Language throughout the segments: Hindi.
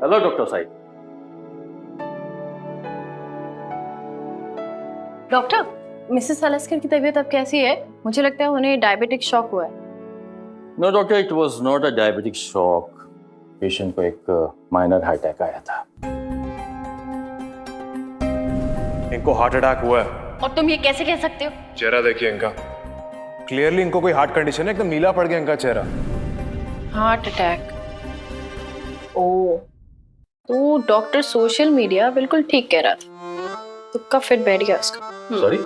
Hello doctor Sahib. Doctor, Mrs Salaskar की तबीयत अब कैसी है? मुझे लगता है उन्हें डायबिटिक शॉक हुआ है। No doctor, it was not a diabetic shock. Patient को एक माइनर हार्ट अटैक आया था। इनको हार्ट अटैक हुआ है। और तुम ये कैसे कह सकते हो? चेहरा देखिए इनका, क्लियरली इनको कोई हार्ट कंडीशन है, एकदम नीला पड़ गया इनका चेहरा। Heart attack? ओ, तो डॉक्टर सोशल मीडिया बिल्कुल ठीक कह रहा था। तुक्का फिट बैठ गया उसका। सॉरी?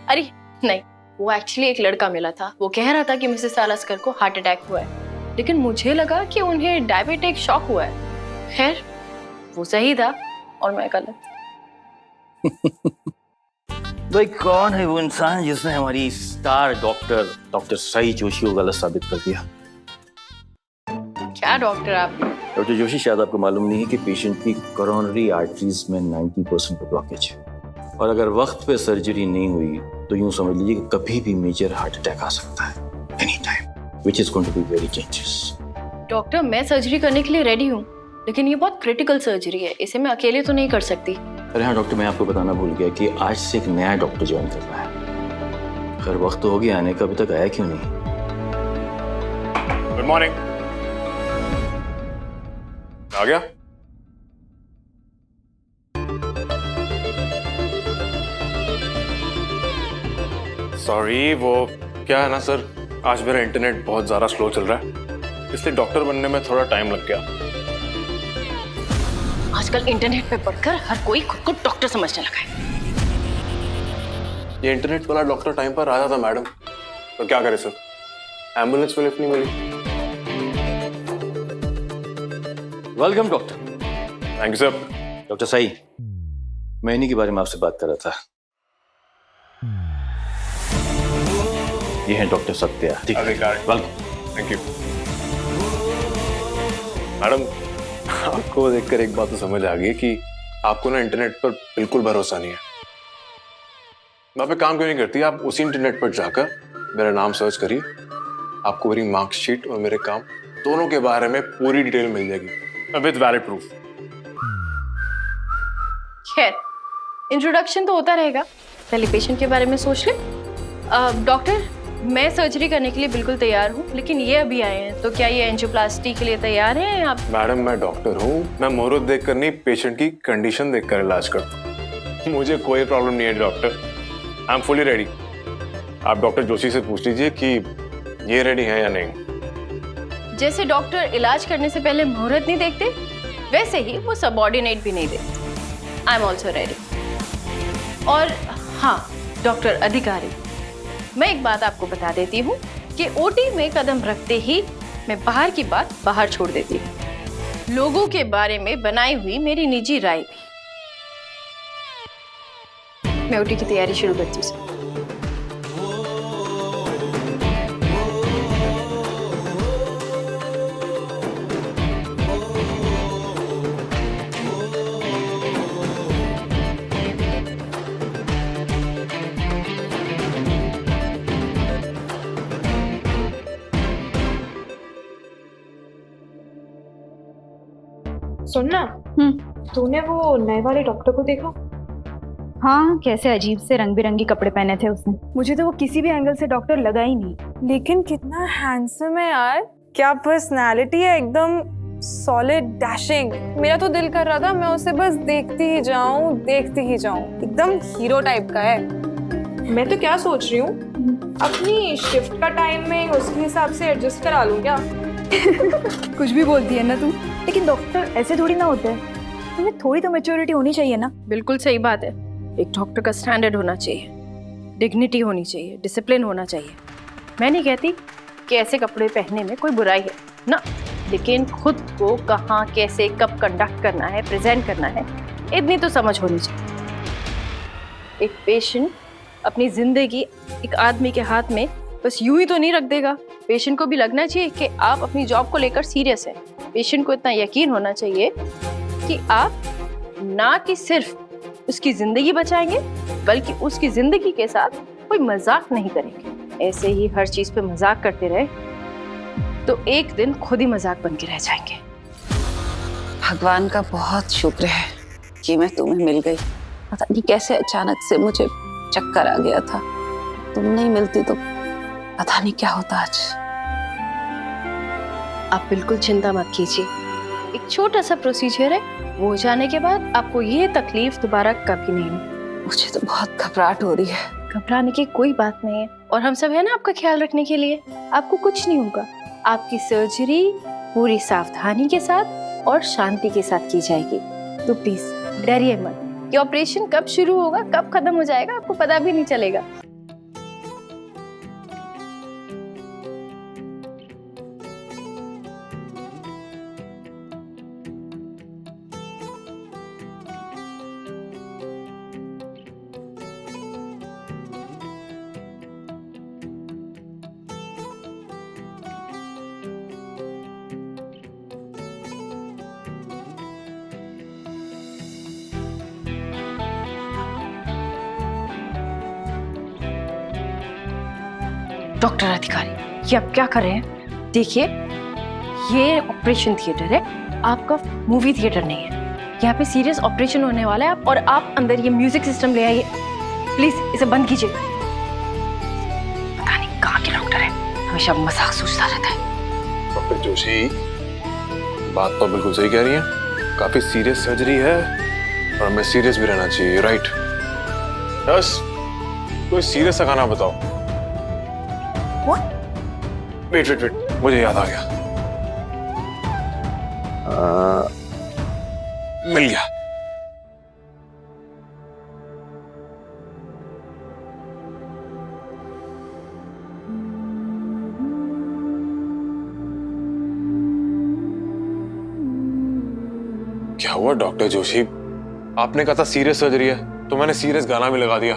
अरे नहीं, वो एक्चुअली एक लड़का मिला था। वो कह रहा था कि मिसेस सालस्कर को हार्ट अटैक हुआ है, लेकिन मुझे लगा कि उन्हें डायबिटिक शॉक हुआ है। खैर, वो सही था और मैं गलत। भाई कौन है वो इंसान जिसने हमारी स्टार डॉक्टर सई जोशी को गलत साबित कर दिया? क्या डॉक्टर आप? डॉक्टर जोशी, शायद आपको मालूम नहीं है कि पेशेंट की कोरोनरी आर्टरीज में 90% ब्लॉकेज है, और अगर वक्त पे सर्जरी नहीं हुई तो यूं समझ लीजिए कि कभी भी मेजर हार्ट अटैक आ सकता है, any time, which is going to be very dangerous. Doctor, मैं सर्जरी करने के लिए रेडी हूँ, लेकिन ये बहुत क्रिटिकल सर्जरी है, इसे मैं अकेले तो नहीं कर सकती। अरे हाँ डॉक्टर, मैं आपको बताना भूल गया कि आज से एक नया डॉक्टर ज्वाइन कर रहा है। खैर वक्त तो हो गया आने का, अभी तक आया क्यों नहीं? Good morning. आ गया? सॉरी, वो क्या है ना सर, आज मेरा इंटरनेट बहुत ज्यादा स्लो चल रहा है, इसलिए डॉक्टर बनने में थोड़ा टाइम लग गया। आजकल इंटरनेट पे पढ़कर हर कोई खुद को डॉक्टर समझने लगा है। ये इंटरनेट वाला डॉक्टर टाइम पर आया था मैडम, तो क्या करे सर, एम्बुलेंस में लिफ्ट नहीं मिली। Welcome doctor. Thank you sir. Doctor Sai, मैं इन्हीं के बारे में आपसे बात कर रहा था। ये हैं doctor Satya. Welcome. Thank you madam. आपको देखकर एक बात तो समझ आ गई कि आपको ना इंटरनेट पर बिल्कुल भरोसा नहीं है। वहां पे काम क्यों नहीं करती आप? उसी इंटरनेट पर जाकर मेरा नाम सर्च करिए, आपको मेरी मार्कशीट और मेरे काम दोनों के बारे में पूरी डिटेल मिल जाएगी विद वैलिड प्रूफ। खैर, इंट्रोडक्शन तो होता रहेगा, पहले पेशेंट के बारे में सोच ले। डॉक्टर, मैं सर्जरी करने के लिए बिल्कुल तैयार हूँ, लेकिन ये अभी आए हैं, तो क्या ये एंजियोप्लास्टी के लिए तैयार हैं आप? मैडम, मैं डॉक्टर हूँ, मैं मुहूर्त देखकर नहीं, पेशेंट की कंडीशन देखकर इलाज करता हूँ। मुझे कोई प्रॉब्लम नहीं है doctor, I am fully ready. आप डॉक्टर जोशी से पूछ लीजिए कि ये रेडी है या नहीं। जैसे डॉक्टर इलाज करने से पहले मुहूर्त नहीं देखते, वैसे ही वो सबऑर्डिनेट भी नहीं देते। I am also ready. और हाँ डॉक्टर अधिकारी, मैं एक बात आपको बता देती हूँ कि ओटी में कदम रखते ही मैं बाहर की बात बाहर छोड़ देती हूँ, लोगों के बारे में बनाई हुई मेरी निजी राय भी। मैं ओटी की तैयारी शुरू करती हूँ। सुनना, तूने वो नए वाले डॉक्टर को देखा? हाँ, कैसे अजीब से रंग बिरंगी कपड़े पहने थे उसने। मुझे तो वो किसी भी एंगल से डॉक्टर लगा ही नहीं। लेकिन कितना हैंडसम है यार, क्या पर्सनालिटी है, एकदम सॉलिड, डैशिंग। मेरा तो दिल कर रहा था मैं उसे बस देखती ही जाऊं, एकदम हीरो टाइप का है। मैं तो क्या सोच रही हूँ, अपनी शिफ्ट का टाइम में उसके हिसाब से एडजस्ट करा लूं क्या? कुछ भी बोलती है ना तू, लेकिन डॉक्टर ऐसे थोड़ी ना होते हैं। तुम्हें थोड़ी तो मैच्योरिटी होनी चाहिए ना। बिल्कुल सही बात है, एक डॉक्टर का स्टैंडर्ड होना चाहिए, डिग्निटी होनी चाहिए, डिसिप्लिन होना चाहिए। मैं नहीं कहती कि ऐसे कपड़े पहनने में कोई बुराई है ना, लेकिन खुद को कहाँ, कैसे, कब कंडक्ट करना है, प्रेजेंट करना है, इतनी तो समझ होनी चाहिए। एक पेशेंट अपनी जिंदगी एक आदमी के हाथ में बस यूं ही तो नहीं रख देगा। पेशेंट को भी लगना चाहिए कि आप अपनी जॉब को लेकर सीरियस हैं। पेशेंट को इतना यकीन होना चाहिए कि आप ना कि सिर्फ उसकी जिंदगी बचाएंगे, बल्कि उसकी जिंदगी के साथ कोई मजाक नहीं करेंगे। ऐसे ही हर चीज पे मजाक करते रहे तो एक दिन खुद ही मजाक बन के रह जाएंगे। भगवान का बहुत शुक्र है कि मैं तुम्हें मिल गई। पता नहीं कैसे अचानक से मुझे चक्कर आ गया था। तुम नहीं मिलती तो पता नहीं क्या होता आज। आप बिल्कुल चिंता मत कीजिए, एक छोटा सा प्रोसीजर है, वो हो जाने के बाद आपको ये तकलीफ दोबारा कभी नहीं होगी। मुझे तो बहुत घबराहट हो रही है। घबराने की कोई बात नहीं है, और हम सब है ना आपका ख्याल रखने के लिए। आपको कुछ नहीं होगा। आपकी सर्जरी पूरी सावधानी के साथ और शांति के साथ की जाएगी, तो प्लीज डरिए मत। ये ऑपरेशन कब शुरू होगा, कब खत्म हो जाएगा, आपको पता भी नहीं चलेगा। डॉक्टर अधिकारी, ये आप क्या कर रहे हैं? देखिए, ये ऑपरेशन थिएटर है, आपका मूवी थिएटर नहीं है। यहाँ पे सीरियस ऑपरेशन होने वाला है, और आप अंदर ये म्यूजिक सिस्टम ले आइए। प्लीज इसे बंद कीजिए। पता नहीं कहाँ के डॉक्टर है, हमेशा मजाक सोचता रहता है। डॉक्टर जोशी, बात तो बिल्कुल सही कह रही हैं। काफी सीरियस सर्जरी है और हमें सीरियस भी रहना चाहिए, राइट? बस कोई सीरियस सा गाना बताओ। वेट वेट वेट, मुझे याद आ गया। मिल गया। क्या हुआ डॉक्टर जोशी? आपने कहा था सीरियस सर्जरी है, तो मैंने सीरियस गाना भी लगा दिया।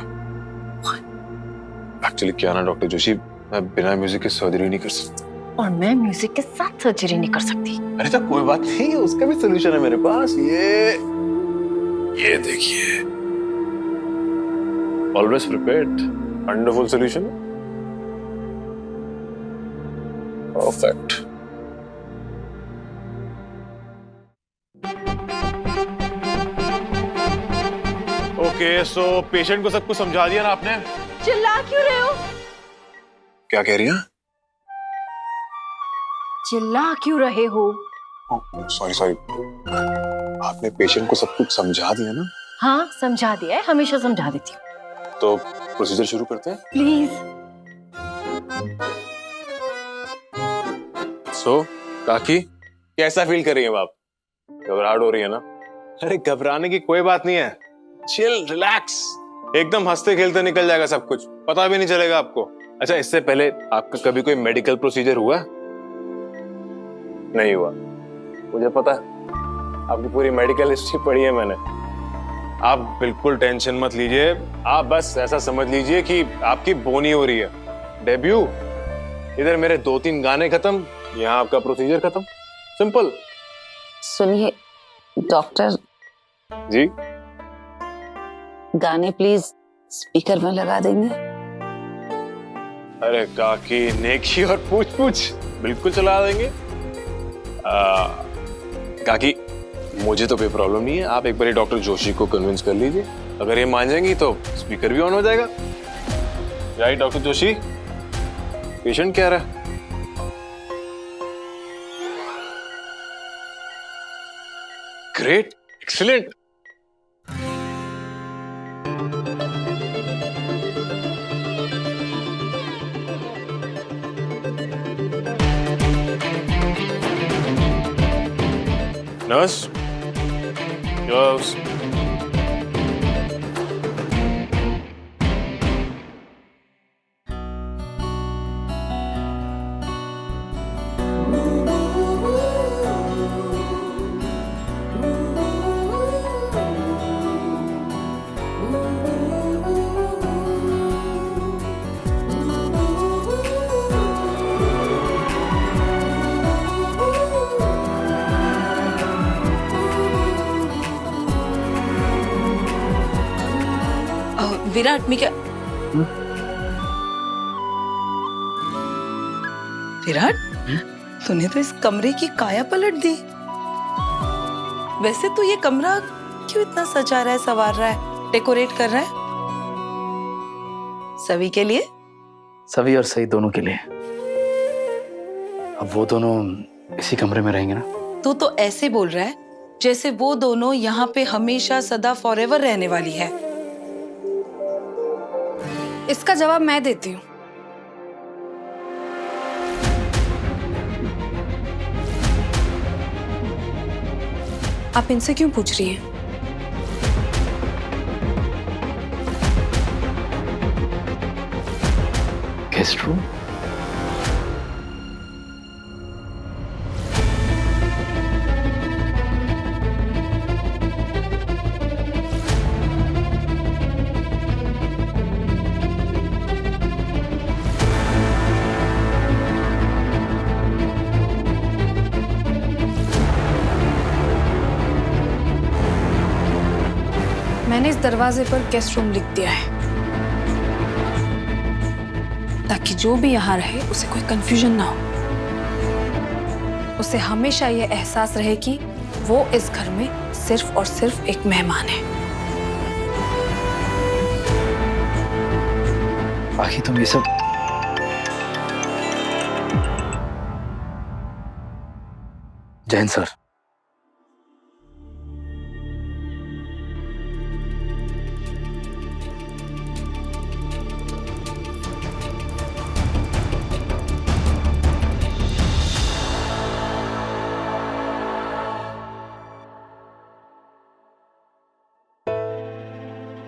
एक्चुअली क्या ना डॉक्टर जोशी, मैं बिना म्यूजिक के सर्जरी नहीं कर सकता। और मैं म्यूजिक के साथ सर्जरी नहीं कर सकती। अरे तो कोई बात नहीं, उसका भी सोल्यूशन है मेरे पास। ये देखिए, always prepared, wonderful solution, perfect. Okay, so patient को सब कुछ समझा दिया ना आपने? चिल्ला क्यों रहे हो? क्या कह रही हैं? चिल्ला क्यों रहे हो? सॉरी सॉरी, आपने पेशेंट को सब कुछ समझा दिया ना? हाँ, समझा दिया है, हमेशा समझा देती हूँ। तो प्रोसीजर शुरू करते हैं। प्लीज। सो काकी, कैसा फील कर रही हैं आप? घबराहट हो रही है ना? अरे घबराने की कोई बात नहीं है, चिल, रिलैक्स, एकदम हंसते खेलते निकल जाएगा सब कुछ, पता भी नहीं चलेगा आपको। अच्छा, इससे पहले आपका कभी कोई मेडिकल प्रोसीजर हुआ? नहीं हुआ, मुझे पता है, आपकी पूरी मेडिकल हिस्ट्री पढ़ी है मैंने। आप बिल्कुल टेंशन मत लीजिए, आप बस ऐसा समझ लीजिए कि आपकी बोनी हो रही है। डेब्यू, इधर मेरे 2-3 गाने खत्म, यहाँ आपका प्रोसीजर खत्म, सिंपल। सुनिए डॉक्टर जी, गाने प्लीज स्पीकर में लगा देंगे? अरे काकी, नेकी और पूछ पूछ बिल्कुल चला देंगे। काकी, मुझे तो कोई प्रॉब्लम नहीं है, आप एक बार डॉक्टर जोशी को कन्विंस कर लीजिए, अगर ये मान जाएंगी तो स्पीकर भी ऑन हो जाएगा। Right doctor Joshi? पेशेंट क्या रहा है? Great, excellent. Nurse, gloves. Virat, मैं क्या? विराट, तूने तो इस कमरे की काया पलट दी। वैसे तो ये कमरा क्यों इतना सजा रहा है, संवार रहा है, डेकोरेट कर रहा है? सभी के लिए? सभी और सही दोनों के लिए। अब वो दोनों इसी कमरे में रहेंगे ना। तू तो ऐसे बोल रहा है जैसे वो दोनों यहाँ पे हमेशा सदा फॉरएवर रहने वाली है। इसका जवाब मैं देती हूँ। आप इनसे क्यों पूछ रही हैं? Guest room? मैंने इस दरवाजे पर गेस्ट रूम लिख दिया है ताकि जो भी यहाँ रहे उसे कोई कंफ्यूजन ना हो। उसे हमेशा ये एहसास रहे कि वो इस घर में सिर्फ और सिर्फ एक मेहमान है। बाकी तुम ये सब जैन सर,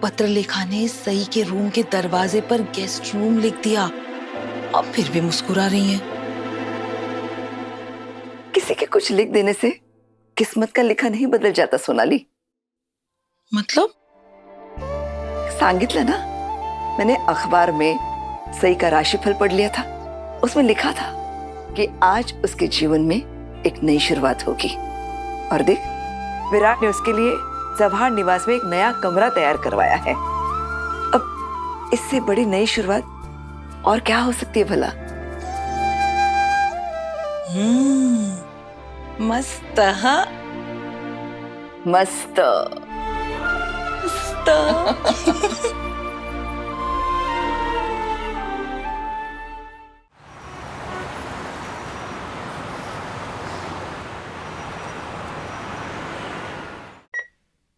पत्रलेखा ने सई के रूम के दरवाजे पर गेस्ट रूम लिख दिया। अब फिर भी मुस्कुरा रही हैं। किसी के कुछ लिख देने से किस्मत का लिखा नहीं बदल जाता सोनाली। मतलब? सांगितलं ना, मैंने अखबार में सई का राशिफल पढ़ लिया था। उसमें लिखा था कि आज उसके जीवन में एक नई शुरुआत होगी। और देख, विराट ने उसके लिए जवाहर निवास में एक नया कमरा तैयार करवाया है। अब इससे बड़ी नई शुरुआत और क्या हो सकती है भला? मस्त, हाँ? मस्त मस्त।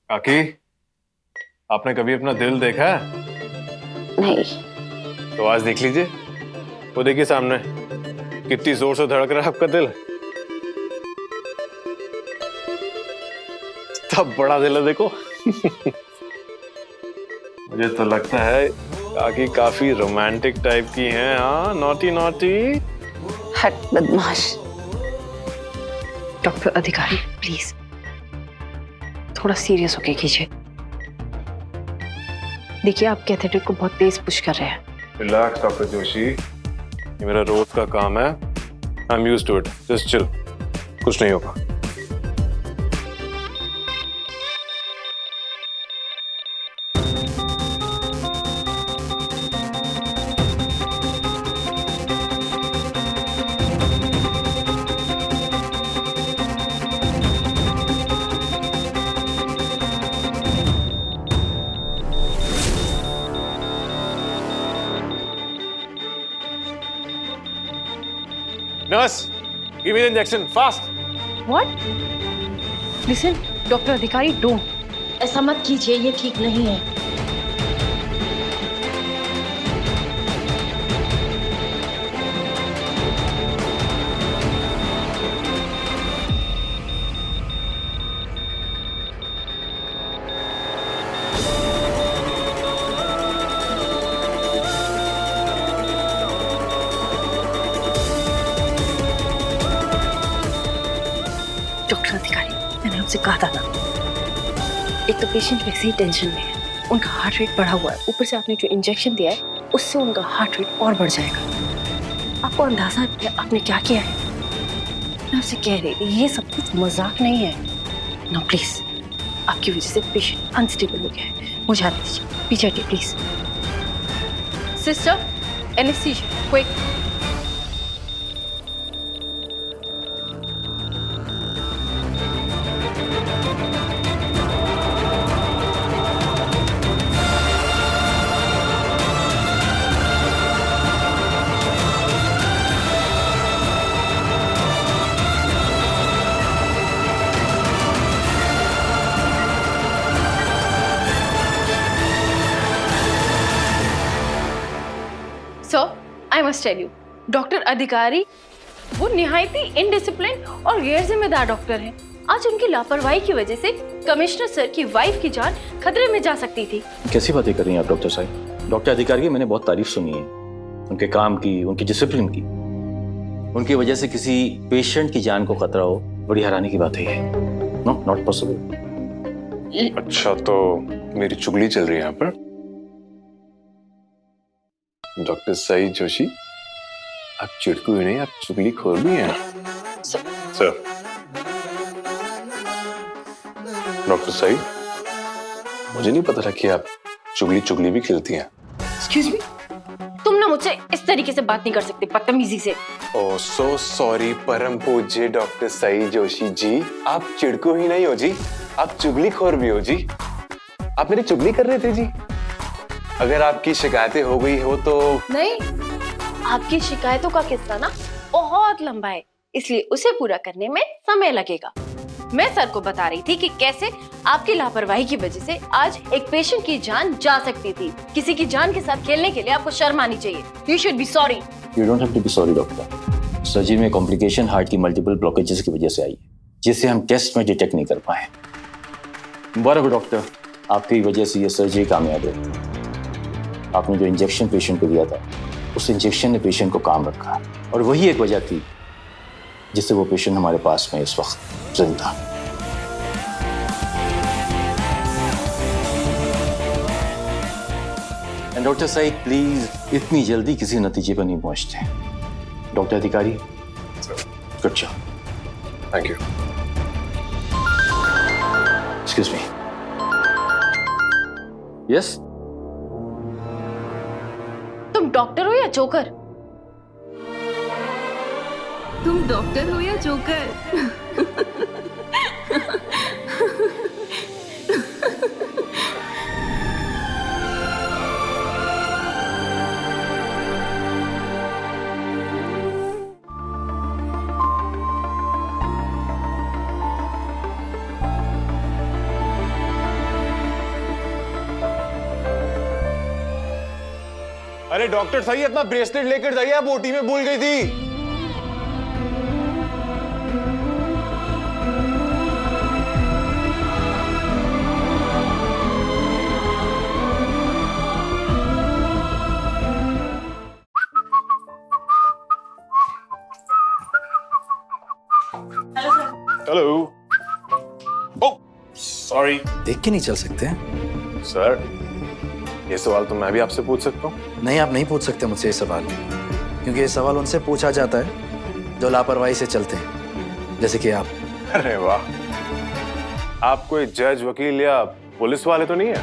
काकी, आपने कभी अपना दिल देखा है? नहीं। तो आज देख लीजिए। वो देखिए सामने, कितनी जोर से धड़क रहा है आपका दिल। तब बड़ा दिल है, देखो। मुझे तो लगता है काकी काफी रोमांटिक टाइप की हैं। हाँ, नॉटी नॉटी। हट बदमाश। डॉक्टर अधिकारी प्लीज थोड़ा सीरियस होके कीजिए। देखिए आप कैथेटर को बहुत तेज पुश कर रहे हैं। रिलैक्स डॉक्टर जोशी, ये मेरा रोज का काम है। I am used to it. Just chill, कुछ नहीं होगा। Nurse, give me the injection fast. What? Listen, doctor अधिकारी डोंट। ऐसा मत कीजिए, ये ठीक नहीं है। डॉक्टर अधिकारी, मैंने आपसे कहा था ना, एक तो पेशेंट वैसे ही टेंशन में है, उनका हार्ट रेट बढ़ा हुआ है, ऊपर से आपने जो इंजेक्शन दिया है उससे उनका हार्ट रेट और बढ़ जाएगा। आपको अंदाजा है आपने क्या किया है? मैं आपसे कह रही थी ये सब कुछ मजाक नहीं है ना। प्लीज, आपकी वजह से पेशेंट अनस्टेबल हो गया है। मुझे आने दीजिए, पीछे हटिए please. Sister, anaesthesia quick. Must tell you, doctor Adhikari वो निहायती इनडिसिप्लिन और गैर जिम्मेदार डॉक्टर हैं। आज उनकी लापरवाही की वजह से कमिश्नर सर की वाइफ की जान खतरे में जा सकती थी। कैसी बातें कर रही हैं आप डॉक्टर साहब? डॉक्टर अधिकारी की मैंने बहुत तारीफ सुनी है, उनके काम की, उनकी डिसिप्लिन की। उनकी वजह से किसी पेशेंट की जान को खतरा हो, बड़ी हैरानी की बात है ये। No, not possible. अच्छा, तो मेरी चुगली चल रही है यहाँ पर। डॉक्टर सईद जोशी, आप चिड़कू ही नहीं, आप चुगली खोर भी हैं। सर, डॉक्टर सईद, मुझे नहीं पता था कि आप चुगली भी खेलती हैं। एक्सक्यूज मी, तुम ना मुझसे इस तरीके से बात नहीं कर सकते, बदतमीजी से। ओह सो सॉरी परम पूज्य डॉक्टर सईद जोशी जी, आप चिड़कू ही नहीं हो जी, आप चुगली खोर भी हो जी। आप मेरी चुगली कर रहे थे जी। अगर आपकी शिकायतें हो गई हो तो नहीं, आपकी शिकायतों का किस्सा ना बहुत लंबा है, इसलिए उसे पूरा करने में समय लगेगा। मैं सर को बता रही थी कि कैसे आपकी लापरवाही की वजह से आज एक पेशेंट की जान जा सकती थी। किसी की जान के साथ खेलने के लिए आपको शर्म आनी चाहिए। You should be sorry. You don't have to be sorry, doctor. Surgery में कॉम्प्लिकेशन हार्ट की मल्टीपल ब्लॉकेजेस की वजह से आई है, जिसे हम टेस्ट में डिटेक्ट नहीं कर पाए। मुबारक हो डॉक्टर, आपकी वजह से ये सर्जरी कामयाब है। आपने जो इंजेक्शन पेशेंट को दिया था, उस इंजेक्शन ने पेशेंट को काम रखा, और वही एक वजह थी जिससे वो पेशेंट हमारे पास में इस वक्त जिंदा। डॉक्टर साहब प्लीज इतनी जल्दी किसी नतीजे पर नहीं पहुंचते। डॉक्टर अधिकारी, good job. Thank you. Excuse me. Yes, तुम डॉक्टर हो या जोकर? तुम डॉक्टर हो या जोकर? अरे डॉक्टर सही, अपना ब्रेसलेट लेकर जाइए, आप ओटी में भूल गई थी। हेलो। Oh sorry. देख के नहीं चल सकते हैं? सर, ये सवाल तो मैं भी आपसे पूछ सकता हूँ? नहीं, आप नहीं पूछ सकते मुझसे ये सवाल, क्योंकि ये सवाल उनसे पूछा जाता है जो लापरवाही से चलते हैं, जैसे कि आप। अरे वाह, आप कोई जज, वकील या पुलिस वाले तो नहीं है?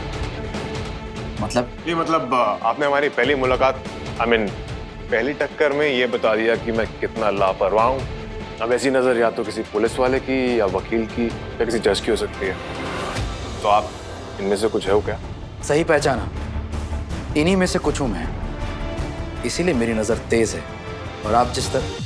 मतलब आपने हमारी पहली मुलाकात, पहली टक्कर में ये बता दिया कि मैं कितना लापरवाह हूँ। अब ऐसी नजर या तो किसी पुलिस वाले की या वकील की या किसी जज की हो सकती है। तो आप इनमें से कुछ है क्या? सही पहचाना, इन्हीं में से कुछ हूं मैं, इसीलिए मेरी नजर तेज है। और आप जिस तरह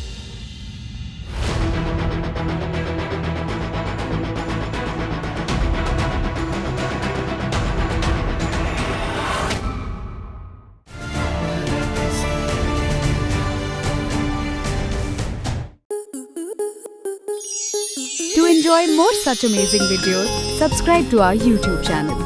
To enjoy more such amazing videos, subscribe to our YouTube channel.